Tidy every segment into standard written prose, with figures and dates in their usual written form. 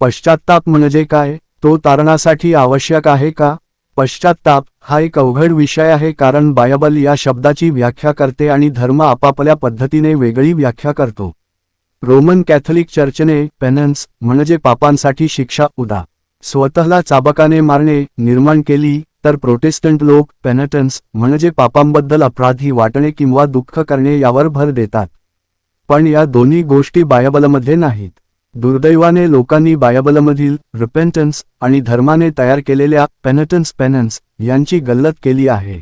पश्चात्ताप म्हणजे काय? तो तारणासाठी आवश्यक आहे का? पश्चात्ताप हा एक अवघड विषय आहे, कारण बायबल या शब्दाची व्याख्या करते आणि धर्म आपापल्या पद्धतीने वेगळी व्याख्या करतो. रोमन कॅथलिक चर्चने पेनन्स म्हणजे पापांसाठी शिक्षा उदा स्वतःला चाबकाने मारणे निर्माण केली, तर प्रोटेस्टंट लोक पेनटन्स म्हणजे पापांबद्दल अपराधी वाटणे किंवा दुःख करणे यावर भर देतात. पण या दोन्ही गोष्टी बायबलमध्ये नाहीत. दुर्दैवाने लोकांनी बायबलमधील रिपेंटन्स आणि धर्माने तयार केलेल्या पेनन्स यांची गल्लत केली आहे.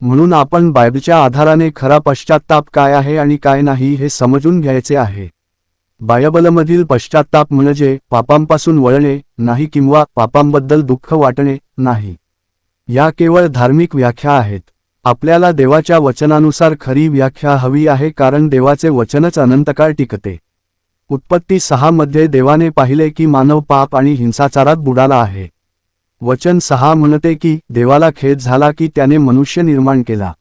म्हणून आपण बायबलच्या आधाराने खरा पश्चात्ताप काय आहे आणि काय नाही हे समजून घ्यायचे आहे. बायबलमधील पश्चात्ताप म्हणजे पापांपासून वळणे नाही किंवा पापांबद्दल दुःख वाटणे नाही. या केवळ धार्मिक व्याख्या आहेत. आपल्याला देवाच्या वचनानुसार खरी व्याख्या हवी आहे, कारण देवाचे वचनच अनंतकाळ टिकते. उत्पत्ती 6 मध्ये देवाने पाहिले की मानव पाप आणि हिंसाचारात बुडाला आहे. वचन 6 म्हणते की देवाला खेद झाला की त्याने मनुष्य निर्माण केला.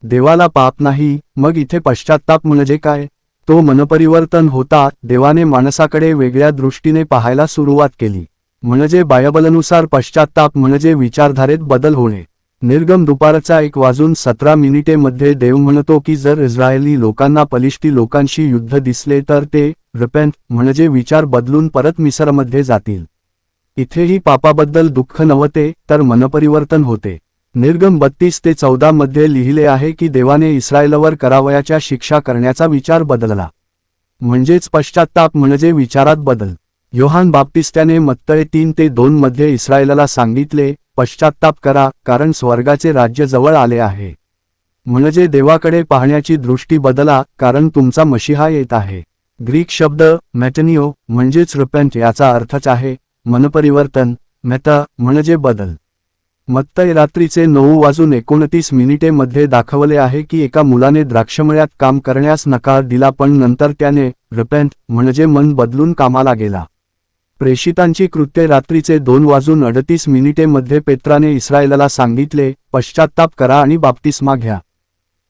देवाला पाप नाही. मग इथे पश्चात्ताप म्हणजे काय? तो मनपरिवर्तन होता. देवाने माणसाकडे वेगळ्या दृष्टीने पाहायला सुरुवात केली. म्हणजे बायबलनुसार पश्चात्ताप म्हणजे विचारधारेत बदल होणे. निर्गम दुपारचा 1:17 मध्ये देव म्हणतो की जर इस्रायली लोकांना पलिष्टी लोकांशी युद्ध दिसले तर ते रिपेंट म्हणजे विचार बदलून परत मिसरमध्ये जातील. इथेही पापाबद्दल दुःख नव्हते, तर मनपरिवर्तन होते. निर्गम 32 ते 14 मध्ये लिहिले आहे की देवाने इस्रायलवर करावयाच्या शिक्षा करण्याचा विचार बदलला. म्हणजेच पश्चात्ताप म्हणजे विचारात बदल. योहान बाप्तिस्त्याने मत्तय 3 ते 2 मध्ये इस्रायलला सांगितले, पश्चात्ताप करा, कारण स्वर्गाचे राज्य जवळ आले आहे. म्हणजे देवाकडे पाहण्याची दृष्टी बदला, कारण तुमचा मशिहा येत आहे. ग्रीक शब्द मेटनिओ म्हणजेच रिपेंट याचा अर्थच आहे मनपरिवर्तन. मेटा म्हणजे बदल. मत्तय रात्रीचे 9:29 मध्ये दाखवले आहे की एका मुलाने द्राक्षमळ्यात काम करण्यास नकार दिला, पण नंतर त्याने रिपेंट म्हणजे मन बदलून कामाला गेला. प्रेषितांची कृत्ये रात्रीचे 2:38 मध्ये पेत्राने इस्रायलला सांगितले, पश्चात्ताप करा आणि बाप्तिस्मा घ्या.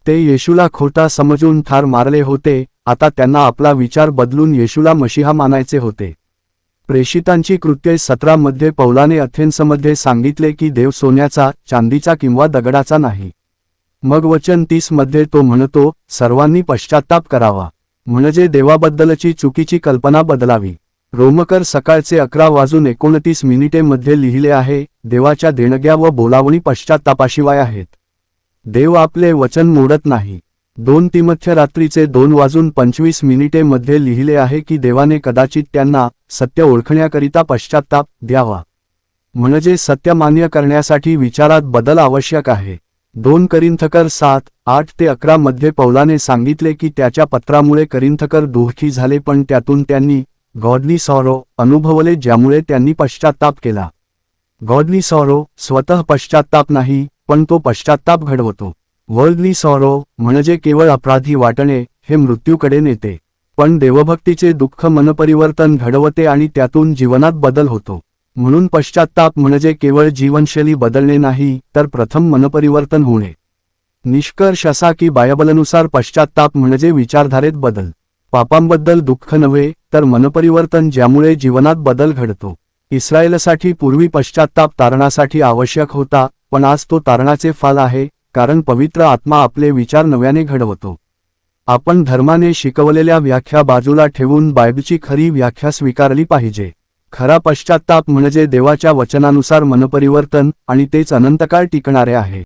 ते येशूला खोटा समजून ठार मारले होते. आता त्यांना आपला विचार बदलून येशूला मशिहा मानायचे होते. प्रेषितांची कृत्ये 17 मध्ये पौलाने अथेन्समध्ये सांगितले की देव सोन्याचा, चांदीचा किंवा दगडाचा नाही. मग वचन 30 मध्ये तो म्हणतो, सर्वांनी पश्चात्ताप करावा, म्हणजे देवाबद्दलची चुकीची कल्पना बदलावी. रोमकर सकाळचे 11:29 मध्ये लिहिले आहे, देवाच्या देणग्या व बोलावणी पश्चात्तापाशिवाय आहेत. देव आपले वचन मोडत नाही. 2 तिमोथेय रात्रीचे 2:25 मध्ये लिहिले आहे की देवाने कदाचित त्यांना सत्य ओळखण्याकरिता पश्चात्ताप द्यावा. म्हणजे सत्य मान्य करण्यासाठी विचारात बदल आवश्यक आहे. 2 करिंथकर 7:8-11 मध्ये पौलाने सांगितले की त्याच्या पत्रामुळे करिंथकर दुःखी झाले, पण त्यातून त्यांनी गॉडली सॉरो अनुभवले, ज्यामुळे त्यांनी पश्चात्ताप केला. गॉडली सॉरो स्वतः पश्चात्ताप नाही, पण तो पश्चात्ताप घडवतो. वर्ल्डली सॉरो म्हणजे केवळ अपराधी वाटणे, हे मृत्यूकडे नेते. पण देवभक्तीचे दुःख मनपरिवर्तन घडवते आणि त्यातून जीवनात बदल होतो. म्हणून पश्चात्ताप म्हणजे केवळ जीवनशैली बदलणे नाही, तर प्रथम मनपरिवर्तन होणे. निष्कर्ष असा की बायबलनुसार पश्चात्ताप म्हणजे विचारधारेत बदल. पापांबद्दल दुःख नव्हे, तर मनपरिवर्तन, ज्यामुळे जीवनात बदल घडतो. इस्रायलसाठी पूर्वी पश्चात्ताप तारणासाठी आवश्यक होता, पण आज तो तारणाचे फल आहे, कारण पवित्र आत्मा आपले विचार नव्याने घडवतो. आपण धर्माने शिकवलेल्या व्याख्या बाजूला ठेवून बायबलची खरी व्याख्या स्वीकारली पाहिजे. खरा पश्चात्ताप म्हणजे देवाच्या वचनानुसार मनपरिवर्तन, आणि तेच अनंतकाळ टिकणारे आहे.